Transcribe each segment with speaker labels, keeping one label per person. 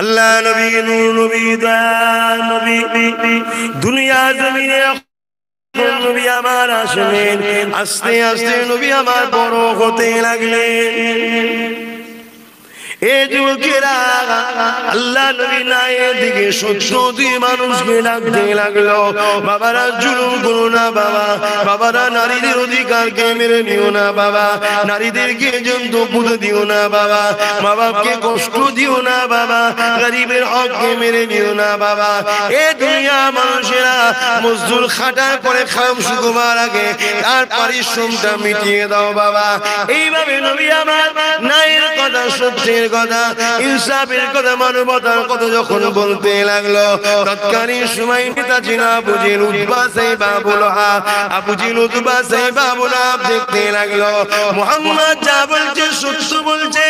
Speaker 1: আল্লাহ নবী নূর নবী দয়াল নবী দুনিয়া জমিনে নবী আমার আসলেন, আস্তে আস্তে নবী আমার বড় হতে লাগলেন। এ যুবকেরা আল্লাহ নবী নায়ের দিকে সত্য দিয়ে মানুষকে ডাকতে লাগলো, বাবারা জুলুম করো না বাবা, বাবারা নারীদের অধিকারকে মেরে নিও না বাবা, নারীদেরকে জন্তু দিও না বাবা, মা বাপকে কষ্ট দিও না বাবা, গরিবের হককে মেরে নিও না বাবা। এ দুনিয়া মানুষেরা মজদুর খাটা করে খাম শুকবার আগে তার পারিশ্রমটা মিটিয়ে দাও বাবা। এইভাবে নবী আমার নায়ের কথা, সত্যের কথা, ইনসাফের কথা, মানবতার কথা যখন বলতে লাগলো, তৎকালীন সময় নেতা ছিল Abu Jahl, Utba Shaiba, Abu Lahab, Abu Jahl, Utba Shaiba, Abu Lahab দেখতে লাগলো মুহাম্মদ যা বলছে সত্য বলছে,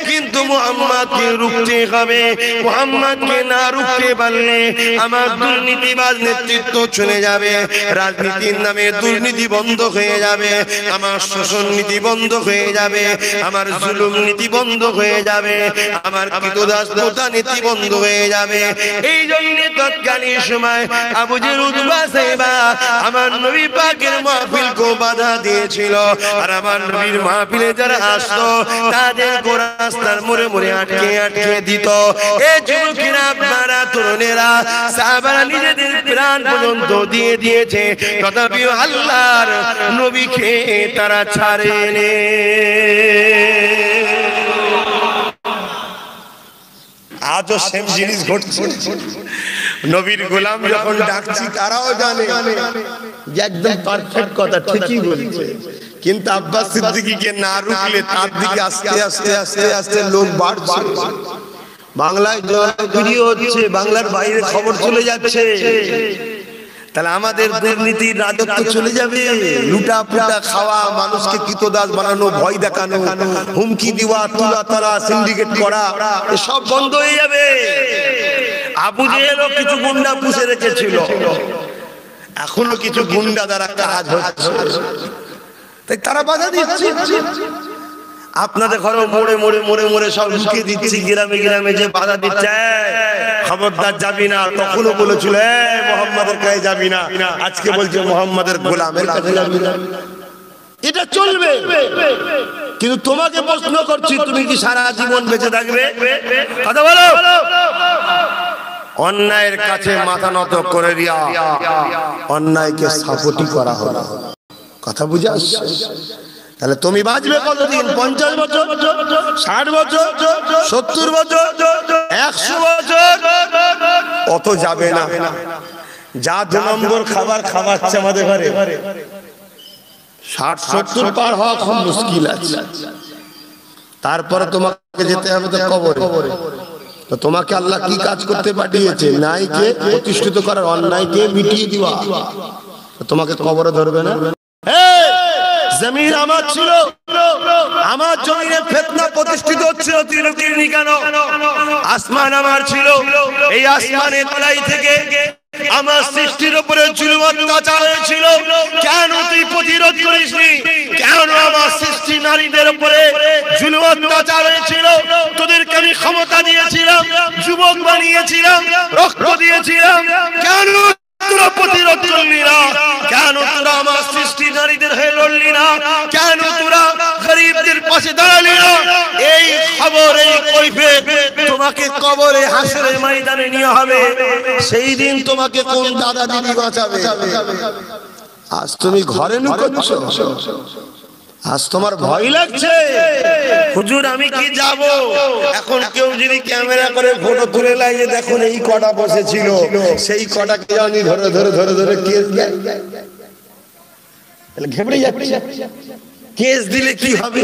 Speaker 1: কিন্তু মুহাম্মদকে রুখতে হবে। মুহাম্মদকে না রুখতে পারলে আমার দুর্নীতিবাজ নেতৃত্ব চলে যাবে, রাজনীতির নামে দুর্নীতি বন্ধ হয়ে যাবে, আমার শোষণ নীতি বন্ধ হয়ে যাবে, আমার জুলুম নীতি বন্ধ হয়ে যাবে, আমার কৃতদাসতা নীতি বন্ধ হয়ে যাবে। এই জন্য তৎকালীন সময় আবু জেহেল, উতবা সাইবা আমার নবী পাকের মাহফিলকে বাধা দিয়েছিল, আর আমার নবীর মাহফিলে যারা আসতো তাদের রাস্তার মোড়ে মোড়ে আটকে আটকে দিত। এই যুবকেরা, আপনারা, তরুণেরা, সাহাবারা নিজেদের প্রাণ পর্যন্ত দিয়ে দিয়েছে, তথাপি আল্লাহর নবীকে তারা ছাড়েনি। আজও সেম জিনিস ঘটছে। নবীর গোলাম যখন ডাকছি তারাও জানে যে একদম পারফেক্ট কথা, ঠিকই বলছে, কিন্তু আব্বাস সিদ্দিকীকে না রুখলে তার দিকে আস্তে আস্তে আস্তে আস্তে লোক বাড়ছে। বাংলায় ভিডিও হচ্ছে, বাংলার বাইরে খবর চলে যাচ্ছে, তাহলে আমাদের দুর্নীতির রাজত্ব চলে যাবে। লুটা পুটা খাওয়া, মানুষকে কৃতদাস বানানো, ভয় দেখানো, হুমকি দেওয়া, তুলা তারা, সিন্ডিকেট করা, এসব বন্ধ হয়ে যাবে। আবু জেহেলও কিছু গুন্ডা পুষে রেখেছিল, এখনো কিছু গুন্ডা দ্বারা কাজ হচ্ছে, তাই তারা বাধা দিচ্ছে। আপনাদের ঘরে মোড়ে মোড়ে মোড়ে মোড়ে সব ঢুকিয়ে দিচ্ছি, গ্রামে গ্রামে যে বাধা দিচ্ছে, খবরদার যাবি না। তখনও বলেছিল মোহাম্মদের কাছে যাবি না, আজকে বলছে মোহাম্মদের গোলামের কাছে যাবি না। এটা চলবে, কিন্তু তোমাকে প্রশ্ন করছি, তুমি কি সারা জীবন বেঁচে থাকবে? কথা বলো। অন্যায়ের কাছে মাথা নত করে দিয়া অন্যায়কে সাপোর্টই করা হলো। কথা বুঝে আসছে? তাহলে তুমি বাঁচবে কতদিন? 50 বছর, 60 বছর, 70 বছর, 100 বছর? অত যাবে না। যা 2 নম্বর খাবার খাওয়াচ্ছে আমাদের ঘরে, 60-70 পার হওয়া খুব মুশকিল আছে। তারপরে তোমাকে যেতে হবে তো কবরে। তো তোমাকে আল্লাহ কি কাজ করতে পাঠিয়েছে? ন্যায়কে প্রতিষ্ঠিত করার, অন্যায়কে মিটিয়ে দেওয়া। তোমাকে কবরে ধরবে না? জমিন আমার ছিল, আমার জমিনে ফিতনা প্রতিষ্ঠিত হচ্ছিল, তিরুকিরনি কেন? আসমান আমার ছিল, এই আসমানের তলাই থেকে আমার সৃষ্টির উপরে জুলুম অত্যাচার হয়েছিল, কেন তুই প্রতিরোধ করিসনি? কেন আমার সৃষ্টি নারীদের উপরে জুলুম অত্যাচার হয়েছিল? তোদেরকে আমি ক্ষমতা দিয়েছিলাম, যুবক বানিয়েছিলাম, রক্ত দিয়েছিলাম, কেন তোরা প্রতিরোধ করলি না? কেন তোরা আমার সৃষ্টি নারীদের হয়ে লড়লি না? কেন তোরা গরিবদের পাশে দাঁড়ালি না? এই খবর, এই কৈফিয়ত তোমাকে কবরে হাসরের ময়দানে নিয়ে হবে। সেই দিন তোমাকে কোন দাদা দিদি বাঁচাবে? আজ তুমি ঘরে লুকোচ্ছো, আজ তোমার ভয় লাগছে, হুজুর আমি কি যাব? এখন কেউ যদি ক্যামেরা করে ফটো তুলে লাই যে দেখুন এই কটা বসেছিল, সেই কটাকে আমি ধরে ধরে ধরে ধরে কেস দেয়, তাহলে ঘেবড়ে যাচ্ছে। কেস দিলে কি হবে?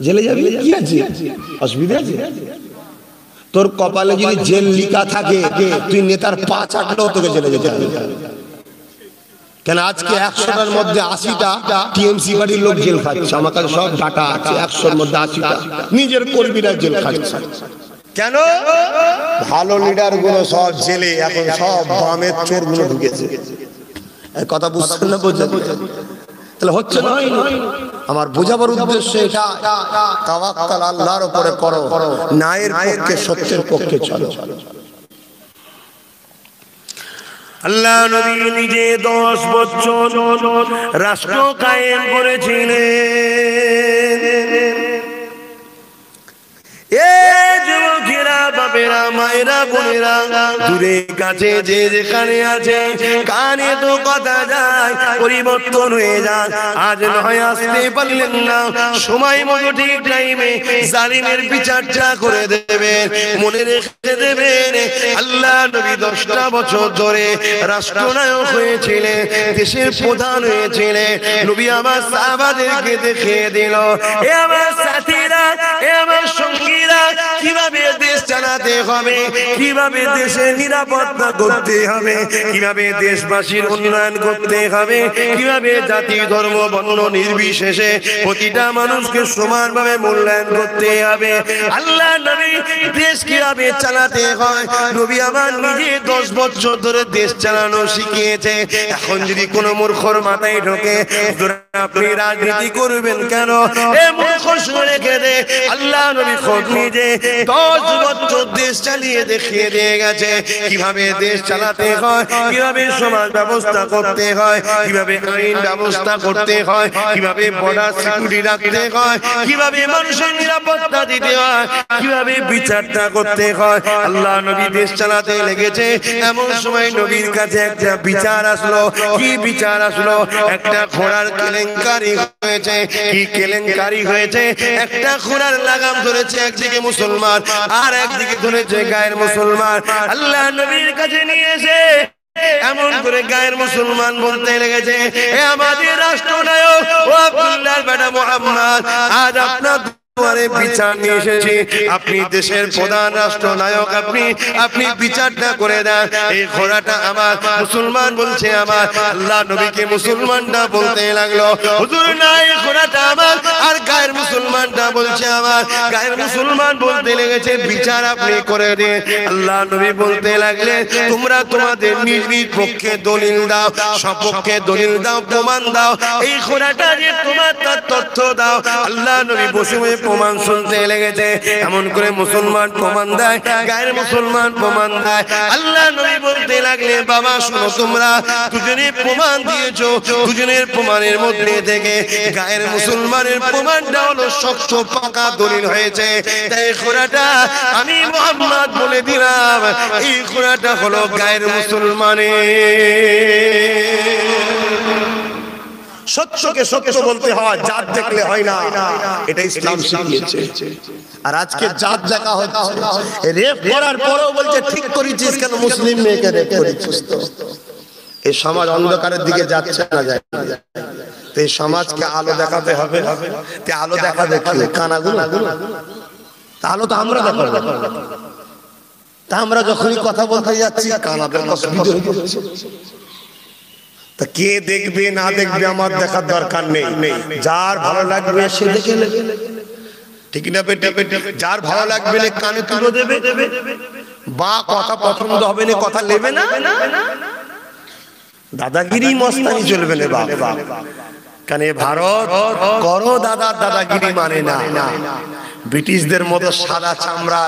Speaker 1: জেলে যাবি, কি আছে? অসুবিধা আছে? তোর কপালে যদি জেল লিখা থাকে, তুই নেতার পা চাটলেও তোকে জেলে যেতে হবে। কেন আজকে 100টার মধ্যে 80টা টিএমসি বাড়ির লোক জেল খাচ্ছে। আমার কাছে সব ডাটা আছে, 100-র মধ্যে 80টা নিজের কর্মীরা জেল খাচ্ছে। কেন? ভালো লিডার গুলো সব জেলে, এখন সব বামের চোর গুলো ঢুকেছে। কথা বুঝছেন না? বোঝা তাহলে হচ্ছে না?
Speaker 2: আমার বোঝাবার উদ্দেশ্য এটা, তাওয়াক্কাল আল্লাহর উপরে করো, ন্যায়ের পক্ষে সত্যের পক্ষে চলো।
Speaker 1: আল্লাহ নবী নিজে 10 বছর রাষ্ট্র কায়েম করেছিলেন। যুবকেরা, বাপেরা, মায়েরা, বোনেরা, দূরে কাছে যে যেখানে আছে, কানে তো কথা যায়, পরিবর্তন হয়ে যায়। আজ নয় আসতে পারলেন না, সময় মতো ঠিক টাইমে জালিমের বিচারটা করে দেবেন, মনে রেখে দেবেন। আল্লাহ নবী 10টা বছর ধরে রাষ্ট্রনায়ক হয়েছিলেন, দেশের প্রধান হয়েছিলেন। নবী আমার সাহাবাদেরকে দেখিয়ে দিল, এ আমার সাথীরা, এ আমার সঙ্গীরা, কিভাবে দেশ চালাতে হবে, কিভাবে দেশের নিরাপত্তা করতে হবে, কিভাবে দেশবাসীর উন্নয়ন করতে হবে, কিভাবে জাতি ধর্ম বর্ণ নির্বিশেষে প্রতিটা মানুষকে সমানভাবে মূল্যায়ন করতে হবে। আল্লাহ নবী দেশ কিভাবে চালাতে হয় নবী আমার নিজে 10 বছর ধরে দেশ চালানো শিখিয়েছে। এখন যদি কোনো মূর্খর মাথায় ঢোকে আপনি রাজনীতি করবেন কেন, এ মূর্খ শুনে রেখে দে, আল্লাহ নবী খোদ নিজে 10 বছর দেশ চালিয়ে দেখিয়ে দিয়ে গেছে কিভাবে দেশ চালাতে হয়, কিভাবে সমাজ ব্যবস্থা করতে হয়, কিভাবে আইন ব্যবস্থা করতে হয়, কিভাবে বর্ডার সিকিউরিটি রাখতে হয়, কিভাবে মানুষের নিরাপত্তা দিতে হয়, কিভাবে বিচারটা করতে হয়। আল্লাহ নবী দেশ চালাতে লেগেছে। এমন সময় নবীর কাছে একটা বিচার আসলো। কি বিচার আসলো? একটা ঘোড়ার কেলেঙ্কারি হয়েছে। কি কেলেঙ্কারি হয়েছে? একটা ঘোড়ার লাগাম ধরেছে একদিকে মুসলমান, আর একদিকে ধরেছে গায়ের মুসলমান। আল্লাহ নবীর কাছে নিয়ে এসে এমন করে গায়ের মুসলমান বলতে লেগেছে, হে আমাদের রাষ্ট্রনায়ক ও আব্দুল্লাহর বেটা মুহাম্মদ, আজ আপনার বিচার নিয়ে এসেছি। আপনি দেশের প্রধান রাষ্ট্রনায়ক, আপনি বিচারটা করে দেন। এই ঘোড়াটা আমার, মুসলমান বলছে আমার। আল্লাহ নবীকে মুসলমানটা বলতে লাগলো, হুজুর না, এই ঘোড়াটা আমার। আর গায়ের মুসলমানটা বলছে আমার। গায়ের মুসলমান বলতে লেগেছে, বিচার আপনি করে দিন। আল্লাহ নবী বলতে লাগলেন, তোমরা তোমাদের নিজ নিজ পক্ষে দলিল দাও, সপক্ষে দলিল দাও, প্রমাণ দাও। এই ঘোড়াটা যে তোমার, তার তথ্য দাও। আল্লাহ নবী বসে প্রমাণ শুনতে লেগেছে। এমন করে মুসলমান প্রমাণ দেয়, গায়ের মুসলমান প্রমাণ দেয়। আল্লাহ নবী বলতে লাগলেন, বাবা শোনো, তোমরা দুজনে প্রমাণ দিয়েছো, দুজনের প্রমাণের মধ্যে থেকে গায়ের মুসলমানের প্রমাণটা হলো শক্ত পাকা দলিল হয়েছে। তাই ঘোড়াটা আমি মুহাম্মদ বলে দিলাম, এই ঘোড়াটা হলো গায়ের মুসলমানের। সত্যকে সত্য বলতে হয়, জাত দেখলে হয় না, এটা ইসলাম শিখিয়েছে। আর আজকে জাত দেখা হচ্ছে, রেপ করার পরেও বলছে ঠিক করেছিস কেন, মুসলিম মেয়েকে রেপ করেছিস। তো এই সমাজ অন্ধকারের দিকে যাচ্ছে না, যায় না। এই সমাজকে আলো দেখাতে হবে। তে আলো দেখাবে কি? কানাগুলো? তা আলো তো আমরা দেখাবো। তা আমরা যখনই কথা বলতে যাচ্ছি কানাদের কথা হচ্ছে। তা কে দেখবে না দেখবে আমার দেখার দরকার নেই। যার ভালো লাগবে সে দেখে নেবে, ঠিক না বেটে? যার ভালো লাগবে না কানে তুলে দেবে, বা কথা পছন্দ হবে না কথা নেবে না। দাদাগিরি মস্তানি চলবে না বাবা। কেন ভারত করো দাদাগিরি মানে না। ব্রিটিশদের মতো সাদা চামড়া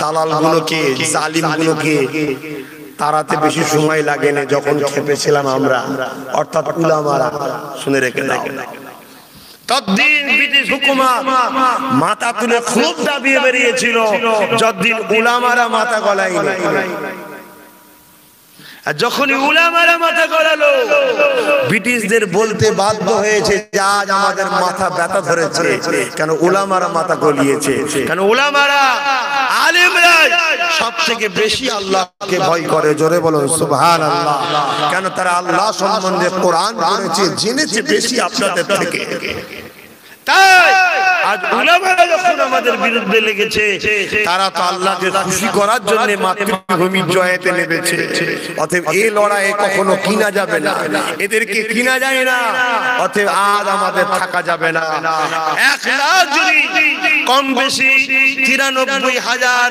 Speaker 1: দালাল গুলোকে, জালিম গুলোকে তারাতে বেশি সময় লাগে না। যখন খেপেছিলাম আমরা, অর্থাৎ উলামারা, শুনে রেখে দাও, ততদিন ব্রিটিশ হুকুমত মাথা তুলে খুব দাবিয়ে বেরিয়েছিল, যতদিন উলামারা মাথা গলায় নাই। আর যখনই উলামারা মাথা গলালো, ব্রিটিশদের বলতে বাধ্য হয়েছে যে আজ আমাদের মাথা ব্যথা ধরেছে। কেন? উলামারা মাথা গলিয়েছে। কেন? উলামারা, আলেমরা সবথেকে বেশি আল্লাহকে ভয় করে। জোরে বলুন সুবহানাল্লাহ। কেন? তারা আল্লাহ সম্বন্ধে কোরআন পড়েছে, জেনেছে বেশি আপনাদের থেকে। তাই আজ উলামারা যখন আমাদের বিরুদ্ধে লেগেছে, তারা তো আল্লাহকে খুশি করার জন্য মাতৃভূমির জয়েতে নেমেছে। অতএব এই লড়াইয়ে কখনো কিনা যাবে না, এদেরকে কিনা যায় না। অতএব আজ আমাদের থাকা যাবে না। 1 লাখ যদি কম বেশি 93,000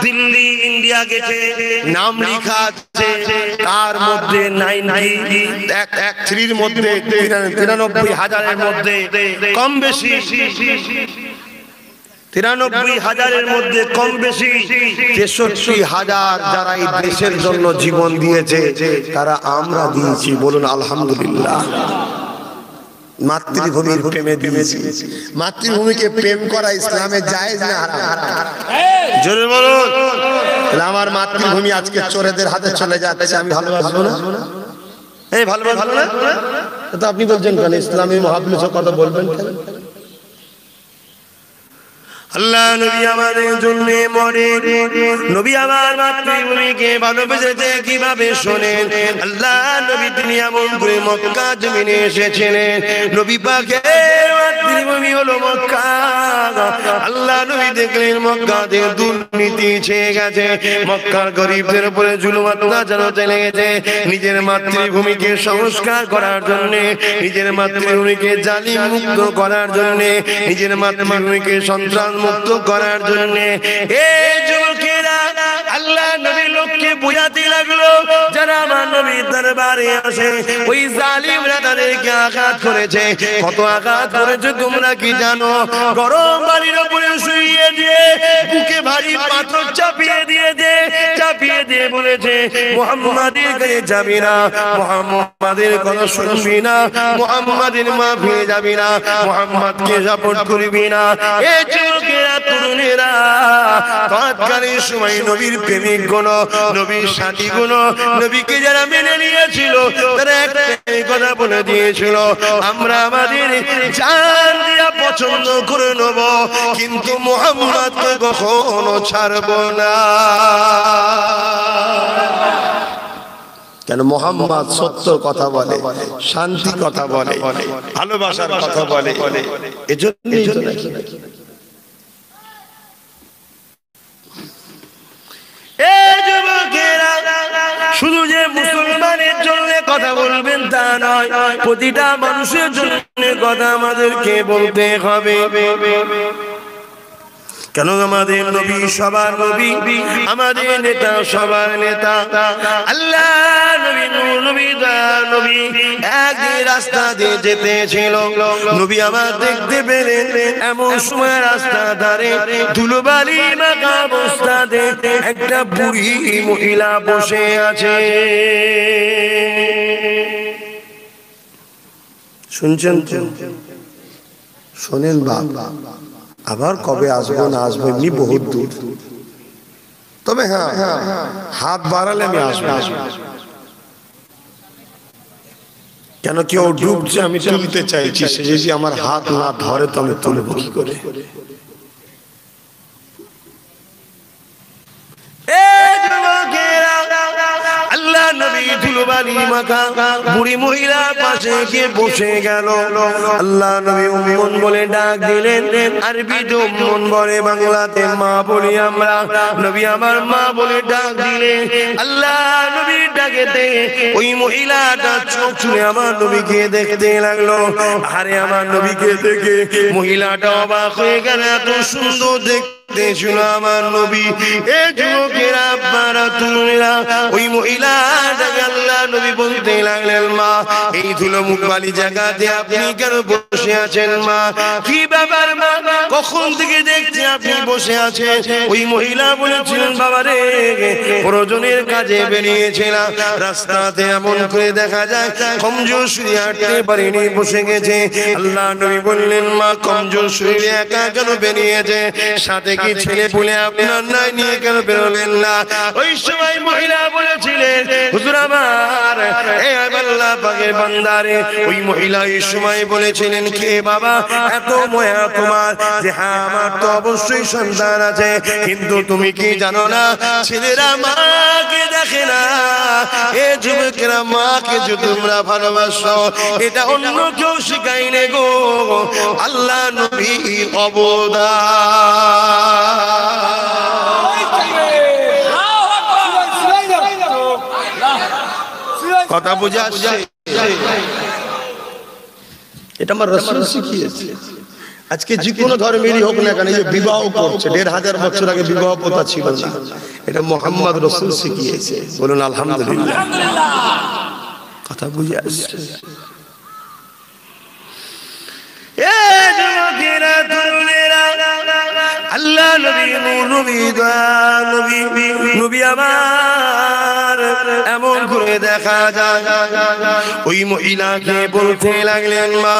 Speaker 1: দিল্লি ইন্ডিয়া গেছে, নাম লেখা আছে, তার মধ্যে 93 মধ্যে 93,000 মধ্যে কম বেশি 93,000 মধ্যে কম বেশি 63,000 যারা এই দেশের জন্য জীবন দিয়েছে, তারা আমরা দিয়েছি। বলুন আলহামদুলিল্লাহ। মাতৃভূমির প্রেমে দিয়েছি। মাতৃভূমিকে প্রেম করা ইসলামে জায়েজ না হারাম? জোরে বলুন। আমার মাতৃভূমি আজকে চোরেদের হাতে চলে যাচ্ছে, আমি ভালোবাসবো না? এই ভালোবাসবো না তো আপনি বলছেন কেন? ইসলামী মহাপুরুষের কথা বলবেন কেন? আল্লাহ নবী আমাদের জন্য মরে, নবী আমার মাতৃভূমিকে ভালোবেসেছে কিভাবে শোনেন। আল্লাহ নবী তিনি এমন করে মক্কা জমিনে এসেছিলেন। নবী পাকের মাতৃভূমি হলো মক্কা। আল্লাহ নবী দেখলেন মক্কাতে দুর্নীতি ছেয়ে গেছে, মক্কার গরিবদের উপরে জুলুম অত্যাচার চলে গেছে। নিজের মাতৃভূমিকে সংস্কার করার জন্য, নিজের মাতৃভূমিকে জালিম মুক্ত করার জন্য, নিজের মাতৃভূমিকে সন্ত্রাস মুক্ত করার জন্য এই যুবকেরা আল্লাহ নবীর লোককে বুঝাতে লাগলো, যারা আমার নবীর দরবারে আসে ওই জালিমরা তাদেরকে আঘাত করেছে। কত আঘাত করেছে তোমরা কি জানো? গরম বাড়ির উপরে শুইয়ে দিয়ে বুকে ভারী পাথর চাপিয়ে দিয়ে বলেছে মুহাম্মাদের কাছে যাবি না, মুহাম্মাদের কথা শুনবি না, মুহাম্মাদের মাফিয়ে যাবি না, মুহাম্মাদকে সাপোর্ট করবি না। এই যুবকেরা তরুণেরা তৎকালীন সময় নবীর প্রেমিক গুণ, নবীর সাথী গুণ, নবীকে যারা মেনে নিয়েছিল তারা একটাই কথা বলে দিয়েছিল, আমরা আমাদের জান দিয়া পছন্দ করে নেব, কিন্তু মুহাম্মাদকে কখনো ছাড়ব না। কেন? মুহাম্মদ সত্য কথা বলে, শান্তি কথা বলে, ভালোবাসার কথা বলে। এজন্যই শুধু যে মুসলমানের জন্য কথা বলবেন তা নয়, প্রতিটা মানুষের জন্য কথা আমাদেরকে বলতে হবে। কেন? আমাদের নবী সবার নবী, আমাদের নেতা সবার নেতা। আল্লাহ নবী নবী এক রাস্তা দিয়ে যেতেছিল, নবী আমার দেখতে পেলেন এমন সময় রাস্তা ধারে ধুলোবালি মাখা অবস্থাতে একটা বুড়ি মহিলা বসে আছে। শুনছেন? শোনেন বাবা, আবার কবে আসবো না আসবো এমনি বহুত দূর, তবে হ্যাঁ হাত বাড়ালে আমি আসবো। কেন? কেউ ডুবছে, আমি তুলতে চাইছি, সে যদি আমার হাত না ধরে তো আমি তুলবো কি করে? আল্লাহ নবী ধুলোবালি মাখা বুড়ি মহিলা পাশে গিয়ে বসে গেল। আল্লাহ নবী উম্মুন বলে ডাক দিলেন। আরবি উম্মুন বলে, বাংলাতে মা বলি আমরা। নবী আমার মা বলে ডাক দিলেন। আল্লাহ নবীর ডাকেতে ওই মহিলাটা চোখ ছুঁড়ে আমার নবীকে দেখতে লাগলো। আরে আমার নবীকে দেখে মহিলাটা অবাক হয়ে গেল, এত সুন্দর দেখতে ছিল আমার নবী। এ যুবকেরা আপনারা তরুণেরা, ওই মহিলাটাকে আল্লাহ নবী বলতে লাগলেন, মা এই ধুলো মুখবালি জায়গাতে আপনি কেন বসে আছেন? মা কি ব্যাপার মা, কখন থেকে দেখছি আপনি বসে আছেন? ওই মহিলা বলেছিলেন, বাবা রে প্রয়োজনের কাজে বেরিয়েছিলাম, রাস্তাতে এমন করে দেখা যায় কমজোর শরীরে হাঁটতে পারিনি, বসে গেছে। আল্লাহ নবী বললেন, মা কমজোর শরীরে একা কেন বেরিয়েছে? সাথে কি ছেলে বলে আপনার নাই, নিয়ে কেন বেরোলেন না? ওই সময় মহিলা বলেছিলেন হুজুর আমার এ আল্লাহ পাকের বান্দারে ওই মহিলা এই সময় বলেছিলেন কে বাবা এত মায়া তোমার যে হ্যাঁ আমার তো অবশ্যই সন্তান আছে কিন্তু তুমি কি জানো না ছেলেরা মাকে দেখে না এ যুবকেরা মাকে যে তোমরা ভালোবাসো এটা অন্য কেউ শিখাইলে গো আল্লাহ নবীর অবদান কথা বুঝা আসছে এটা আমার রাসূল শিখিয়েছে আজকে যে কোনো ধর্মেরই হোক না কেন এই বিবাহ করছে ১৫০০ বছর আগে বিবাহ প্রথা ছিল না এটা মুহাম্মদ রাসূল শিখিয়েছে বলুন আলহামদুলিল্লাহ কথা বুঝে আসছে এ যুবকেরা তরুণেরা আল্লাহ নবী আমার এমন করে দেখা যায় ওই মহিলাকে বলতে লাগলেন মা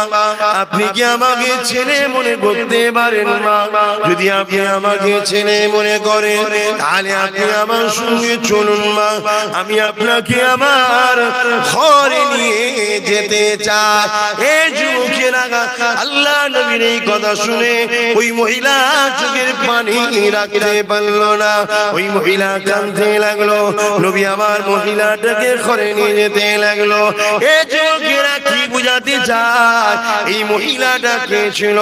Speaker 1: আপনি কি আমাকে ছেলে মনে করতে পারেন মা যদি আপনি আমাকে ছেলে মনে করেন তাহলে আপনি আমার সঙ্গে চলুন মা আমি আপনাকে আমার ঘরে নিয়ে যেতে চাই এই যুবকেরা আল্লাহ নবীর এই কথা শুনে ওই মহিলা চোখের পানি রাখতে পারল না ওই মহিলা কাঁদতে লাগলো নবী আমার মহিলাটাকে ঘরে নিয়ে যেতে লাগলো এই যুবকেরা কি বুঝাতে চায় এই মহিলাটা কে ছিল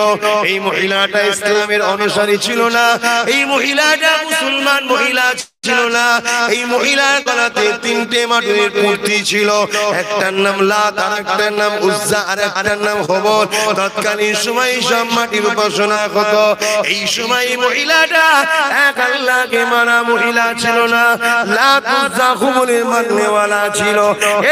Speaker 1: এই মহিলাটা ইসলামের অনুসারী ছিল না এই মহিলাটা মুসলমান মহিলা ছিল না এই মহিলার গলাতে ৩টে মাটির মূর্তি ছিল একটার নাম লাত আরেকটার নাম উজ্জা আর একটার নাম হুবল তৎকালীন সময় সব মাটির উপাসনা হতো এই সময় মহিলাটা এক আল্লাহকে মানা মহিলা ছিল না লাত উজ্জা হুবলের মাননেওয়ালা ছিল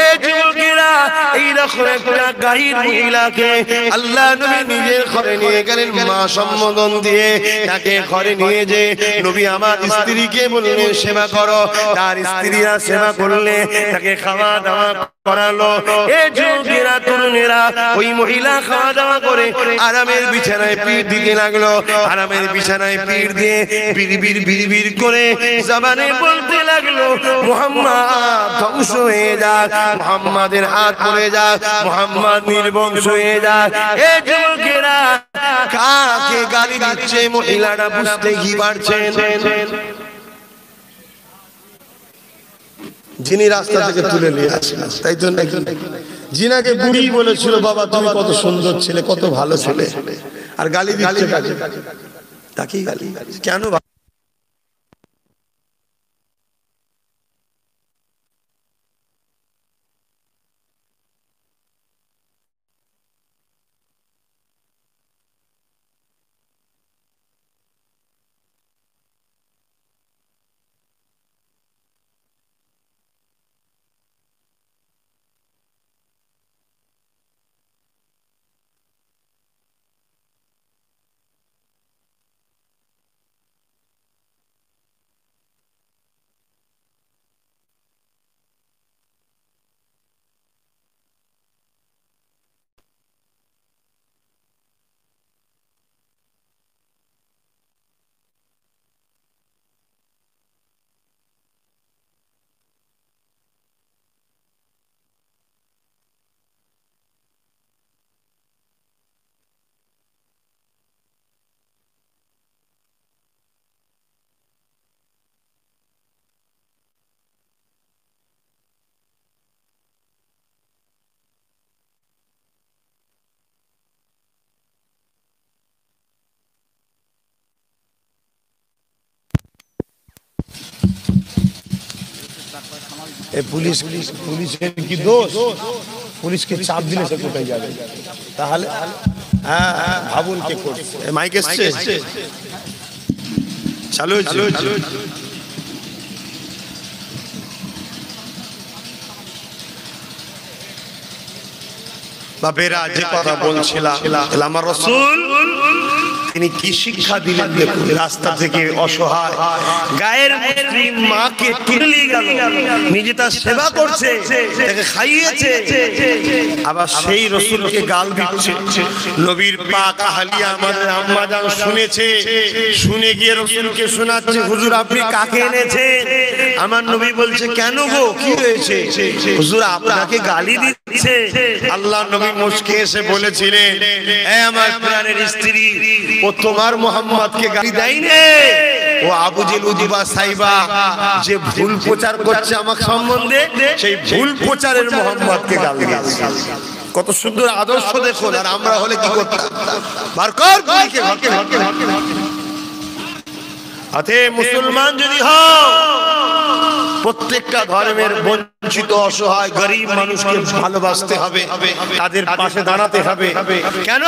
Speaker 1: এই যুবকেরা এই রকম একটা গাহির মহিলাকে আল্লাহ নবী নিজের ঘরে নিয়ে গেলেন মা সম্বোধন দিয়ে তাকে ঘরে নিয়ে যে নবী আমার স্ত্রীকে বললেন সেবা করো তার স্ত্রীরা সেবা করলে তাকে খাওয়া দাওয়া করালো এই যুবকেরা তরুণেরা ওই মহিলা খাওয়া দাওয়া করে আরামের বিছানায় পিঠ দিতে লাগলো আরামের বিছানায় পিঠ দিয়ে বিড়বিড় বিড়বিড় করে জবানে বলতে লাগলো মুহাম্মদ ধ্বংস হয়ে যাক মুহাম্মাদের হাত পড়ে যাক মুহাম্মদ নির্বংশ হয়ে যাক এই যুবকেরা কাকে গালি দিচ্ছে মহিলাটা বুঝতে কি পারছেন যিনি রাস্তা থেকে তুলে নিয়ে আসেন তাই জন্য জিনাকে বুড়ি বলেছিল বাবা তুমি কত সুন্দর ছেলে কত ভালো ছেলে আর গালি দিচ্ছে তাকেই গালি কেন পুলিশের কি দোষ পুলিশকে চাপ দিলে সে কোথায় যাবে তাহলে হ্যাঁ ভাবুন কে করছে মাইক এসছে চালু বাপেরা যে কথা বলছিলাম আমার রাসূল তিনি কি শিক্ষা দিলেন দেখুন। রাস্তা থেকে অসহায় গায়ের মুসলিম মাকে তুলে গেল, নিজে তার সেবা করছে, তাকে খাইয়েছে, আবার সেই রাসূলকে গাল দিচ্ছে। নবীর পাক আহলিয়া আমাদের আম্মা জান শুনেছে, শুনে গিয়ে রাসূলকে শোনাচ্ছে, হুজুর আপনি কাকে এনেছেন? আমার নবী বলছে কেন গো, কি হয়েছে? হুজুর আপনাকে গালি দিচ্ছে। আল্লাহ নবী মুস্কে এসে বলেছিলেন, এ আমার প্রাণের স্ত্রী, ও তোমার মুহাম্মদকে গালি দেয়নি, ও আবু জেল উতবা সাইবা যে ভুল প্রচার করছে আমার সম্বন্ধে, সেই ভুল প্রচারের মুহাম্মদকে গালি দিয়েছে। কত সুন্দর আদর্শ দেখুন। আর আমরা হলে কি করতাম? বার কর গুলিকে, আতে মুসলমান যদি হও, প্রত্যেকটা ধর্মের বঞ্চিত অসহায় গরিব মানুষকে ভালোবাসতে হবে, তাদের পাশে দাঁড়াতে হবে। কেন?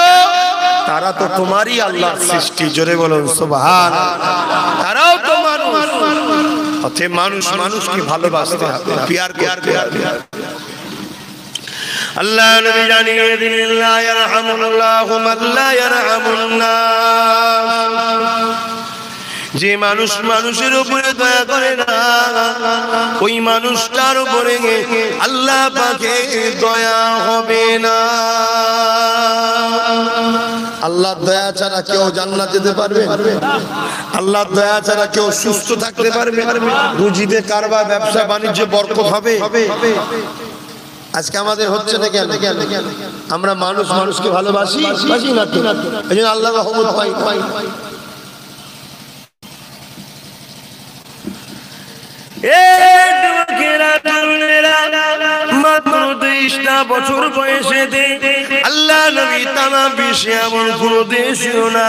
Speaker 1: তারা তো তোমারই আল্লাহর সৃষ্টি। জোরে বলুন সুবহানাল্লাহ। তারাও তো মানুষ, অতএব মানুষ মানুষকে ভালোবাসতে হবে, প্যার করতে হবে। আল্লাহ নবী জানিয়ে দিলেন, লা ইয়ারহামুল্লাহু মান লা ইয়ারহামুন নাস। যে মানুষ মানুষের উপরে দয়া করে না, ওই মানুষটার উপরে আল্লাহ পাকের দয়া হবে না।
Speaker 2: আল্লাহর দয়া ছাড়া কেউ জান্নাত যেতে পারবে?
Speaker 1: আল্লাহর দয়া ছাড়া কেউ সুস্থ থাকতে পারবে? রুজিতে কারবার, ব্যবসা বাণিজ্য বরকত হবে?
Speaker 2: আজকে আমাদের হচ্ছে না কেন? আমরা মানুষ মানুষকে ভালোবাসি বাসি না তো, এইজন্য আল্লাহর রহমত পাই।
Speaker 1: মাত্র 23টা বছর বয়সে আল্লাহ নবী তামাম বিশ্বে এমন কোন দেশ ছিল না,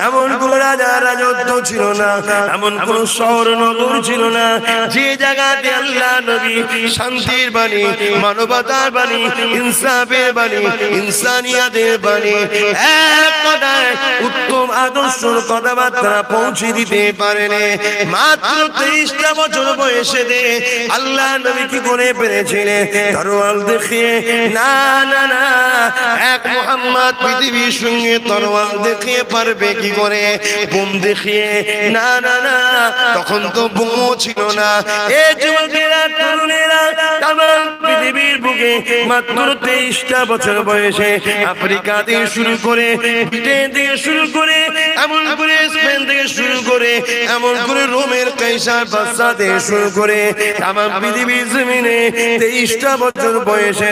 Speaker 1: এমন কোন রাজা রাজত্ব ছিল না, এমন কোন শহর নগর ছিল না যে জায়গাতে আল্লাহ নবী শান্তির বাণী, মানবতার বাণী, ইনসাফের বাণী, ইনসানিয়াতের বাণী, এক কথায় উত্তম আদর্শের কথাবার্তা পৌঁছে দিতে পারেন। মাত্র 23টা বছর বয়সে আল্লাহ নবী কি করে পেরেছিলেন? তরোয়াল দেখিয়ে না না না, এক মুহাম্মদ পৃথিবীর সঙ্গে তরোয়াল দেখিয়ে পারবে কি করে? বোম দেখিয়ে না না না, তখন তো বোমও ছিল না। এ যুবকেরা, তরুণেরা, তামাম পৃথিবীর বুকে মাত্র 23টা বছর বয়সে আফ্রিকা থেকে শুরু করে, ব্রিটেন থেকে শুরু করে, এমন করে স্পেন থেকে শুরু করে, এমন করে রোমের কাইসার বাদশা থেকে শুরু করে তামাম পৃথিবীর জমিনে 23টা বছর বয়সে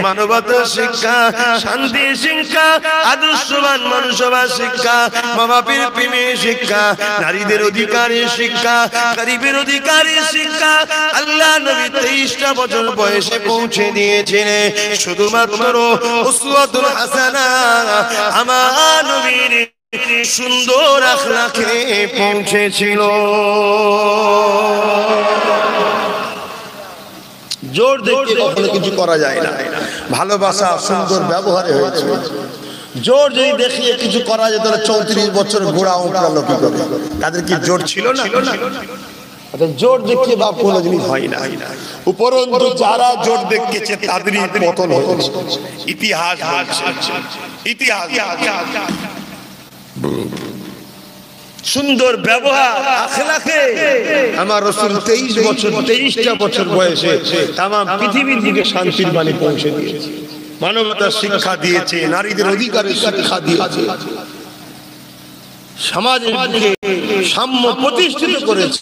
Speaker 1: মানবতার শিক্ষা, শান্তির শিক্ষা, আদর্শবান মানুষবার শিক্ষা, মা বাপের প্রেমের শিক্ষা, নারীদের অধিকারের শিক্ষা, গরিবের অধিকারের শিক্ষা আল্লাহ নবী 23টা বছর বয়সে পৌঁছে দিয়েছিলেন। শুধুমাত্র উসওয়াতুল হাসানা আমার নবীর সুন্দর আখলাকে পৌঁছেছিল।
Speaker 2: জোর দেখে কখনো কিছু করা যায় না, ভালোবাসা সুন্দর ব্যবহারে হয়েছে। জোর যদি দেখিয়ে কিছু করা যেত, 34 বছর ঘোড়া উঠলো কি করে? তাদের কি জোর ছিল না? জোর দেখিয়ে বাপ কোনো জিনিস হয় না।
Speaker 1: উপরন্তু যারা জোর দেখিয়েছে তাদেরই পতন হয়েছে। ইতিহাস ইতিহাস সুন্দর ব্যবহার আখলাকে
Speaker 2: আমার রাসূল 23টা বছর বয়সে তামাম পৃথিবীর দিকে শান্তির বাণী পৌঁছে দিয়েছে,
Speaker 1: মানবতার শিক্ষা দিয়েছে, নারীদের অধিকারের শিক্ষা দিয়েছে,
Speaker 2: সমাজের দিকে সাম্য প্রতিষ্ঠিত করেছে।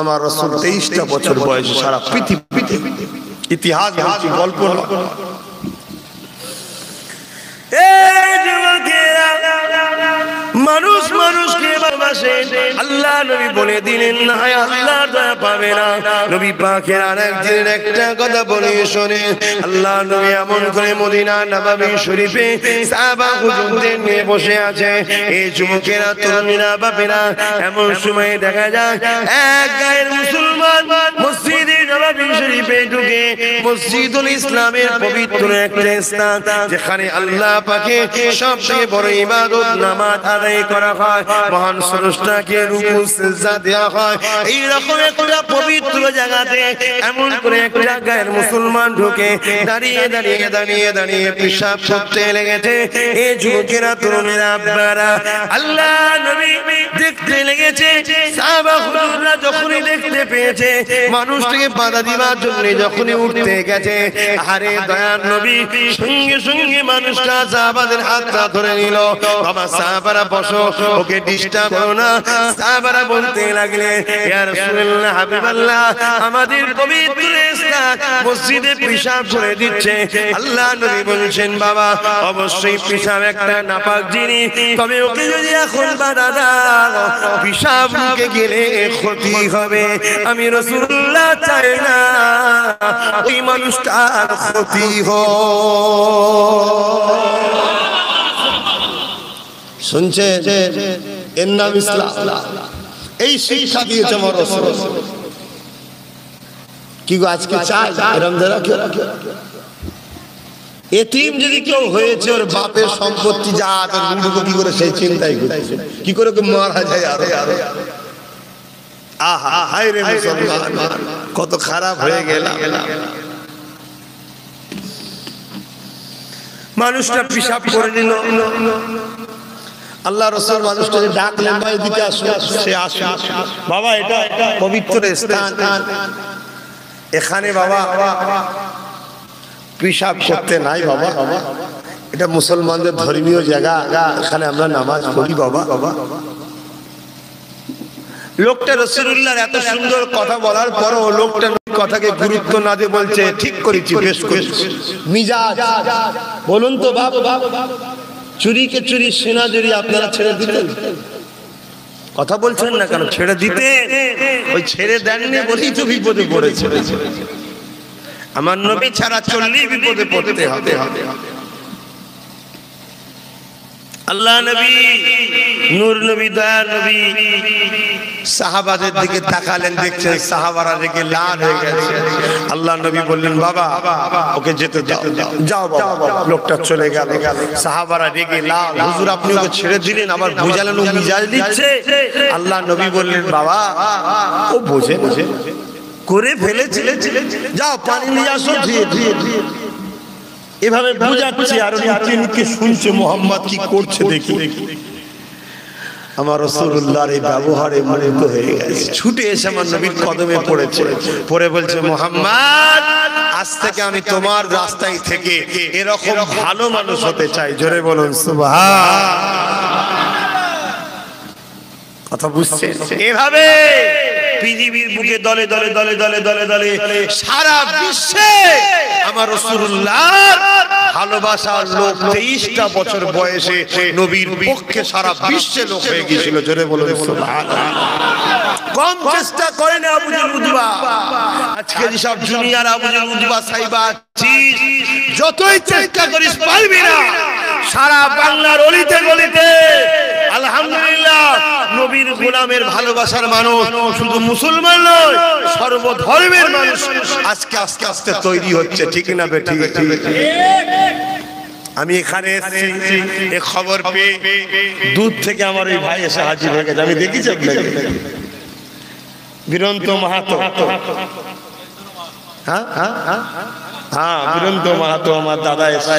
Speaker 2: আমার রাসূল 23টা বছর বয়সে সারা পৃথিবীতে, ইতিহাস বলছি, গল্প নয়।
Speaker 1: মানুষ মানুষকে ভালোবাসে। আল্লাহ নবী বলে দিলেন না আল্লাহর দয়া পাবে না। নবী পাকের আরেকদিন একটা কথা বলে শোনেন। আল্লাহ নবী এমন করে মদিনা নববী শরীফে সাহাবা হুজুরদের নিয়ে বসে আছে। এই যুবকেরা, তরুণীরা, বাপেরা, এমন সময় দেখা যায় এক গায়ের মুসলমান মসজিদে নববী শরীফে ঢুকে, মসজিদুল ইসলামের পবিত্র একটা স্থান যেখানে আল্লাহ পাকে সবচেয়ে বড় ইবাদত নামাজ আদায় করা হয়, মহান স্রষ্টাকে রুকু সিজদা দেওয়া হয়। এই রকম একটা একটা পবিত্র জায়গাতে এমন করে একটা গায়ের মুসলমান ঢুকে দাঁড়িয়ে দাঁড়িয়ে দাঁড়িয়ে দাঁড়িয়ে পেশাব করতে লেগেছে। এই যুবকেরা তরুণেরা আব্বারা আল্লাহ নবী দেখতে লেগেছে। সাহাবা হুজুররা যখনই দেখতে পেয়েছে মানুষটাকে বাধা দিবার জন্য যখনই উঠতে গেছে, আরে দয়ার নবী সঙ্গে সঙ্গে মানুষটা সাহাবাদের হাতটা ধরে নিল। বাবা সাহাবারা বসো, ওকে ডিস্টার্ব করো না। সাহাবারা বলতে লাগলে ইয়া রাসূলুল্লাহ হাবিবাল্লাহ, আমাদের পবিত্র ইসলাম মসজিদে পেশাব করে দিচ্ছে। আল্লাহ নবী বলছেন বাবা অবশ্যই পেশাব একটা নাপাক জিনিস, তবে ওকে যদি এখন বাধা দাও পেশাব ঢুকে গেলে ক্ষতি হবে। আমি রাসূলুল্লাহ চাই না ওই মানুষটার ক্ষতি হোক। শুনছে এর নাম ইসলাম। এই শিক্ষা দিয়েছে আমার রাসূল। কি গো আজকে চাই এরকম ধরা এতিম যদি কেউ হয়েছে ওর বাপের সম্পত্তি যা তার গুরুকে কি করে সেই চিন্তাই করছে, কি করে মারা যায়। আরো আহা হায় রে মুসলমান, কত খারাপ হয়ে গেলাম। মানুষটা পেশাব করে নিল। আল্লাহ রাসূল মানুষটাকে ডাকলেন, ভাই দিকে আসো। সে আসে। বাবা এটা পবিত্র স্থান, এখানে বাবা পেশাব করতে নাই বাবা, এটা মুসলমানদের ধর্মীয় জায়গা, এখানে আমরা নামাজ পড়ি বাবা। লোকটা রাসূলুল্লাহর এত সুন্দর কথা বলার পরও লোকটা কথাকে গুরুত্ব না দিয়ে বলছে ঠিক করেছি, বেশ করেছি। মিজাজ বলুন তো বাবা, চুরিকে চুরি সেনা যদি আপনারা ছেড়ে দিতেন? কথা বলছেন না কেন? ছেড়ে দিতে ওই ছেড়ে দেননি বলেই তো বিপদে পড়েছে। আমার নবী ছাড়া চললেই বিপদে পড়তে হবে। আল্লাহ নবী নূর নবী দয়ার নবী সাহাবাদের দিকে তাকালেন, দেখছেন সাহাবারা রেগে লাল হয়ে গেছে। আল্লাহ নবী বললেন বাবা ওকে যেতে দাও, যাও বাবা। লোকটা চলে গেল। সাহাবারা রেগে লাল, হুজুর আপনি ওকে ছেড়ে দিলেন, আবার বুঝালেন ও মিজাজ দিচ্ছে। আল্লাহ নবী বললেন বাবা ও বোঝে করে ফেলেছে, যাও পানি নিয়ে আসো। এভাবে বুঝাচ্ছে আর নিচে শুনছে মুহাম্মদ কি করছে দেখি। আমার রাসূলুল্লাহর এই ব্যবহারে মুগ্ধ হয়ে গেছে, ছুটে এসে আমার নবীর কদমে পড়েছে, পড়ে বলছে মুহাম্মদ আজ থেকে আমি তোমার রাস্তায় থেকে এরকম ভালো মানুষ হতে চাই। জোরে বলুন সুবহান। কথা বুঝছেন? এভাবে পৃথিবীর বুকে দলে দলে দলে দলে দলে দলে সারা বিশ্বে আমার রাসূলুল্লাহর ভালোবাসার লোক 23টা বছর বয়সে নবীর পক্ষে সারা বিশ্বে লোক হয়ে গিয়েছিল। জোরে বলুন সুবহানাল্লাহ। কম চেষ্টা করেন আবু জাহল উতবা। আজকে যেসব junior Abu Jahl Utba Saiba আছিস, যতই চেষ্টা করিস পারবি না। সারা বাংলার অলিতে গলিতে আলহামদুলিল্লাহ নবীর গোলামের ভালোবাসার মানুষ, শুধু মুসলমান নয় সর্বধর্মের মানুষ আজকে আস্তে আস্তে তৈরি হচ্ছে। ঠিক না বেঠিক? আমি এখানে এসেছি এই খবর পেয়ে, দূর থেকে আমার ওই ভাই এসে হাজির হয়ে গেছে। আমি দেখেছি আপনাকে, বীরন্ত মাহাতো। হ্যাঁ হ্যাঁ হ্যাঁ বীরন্ত মাহাতো আমার দাদা এসে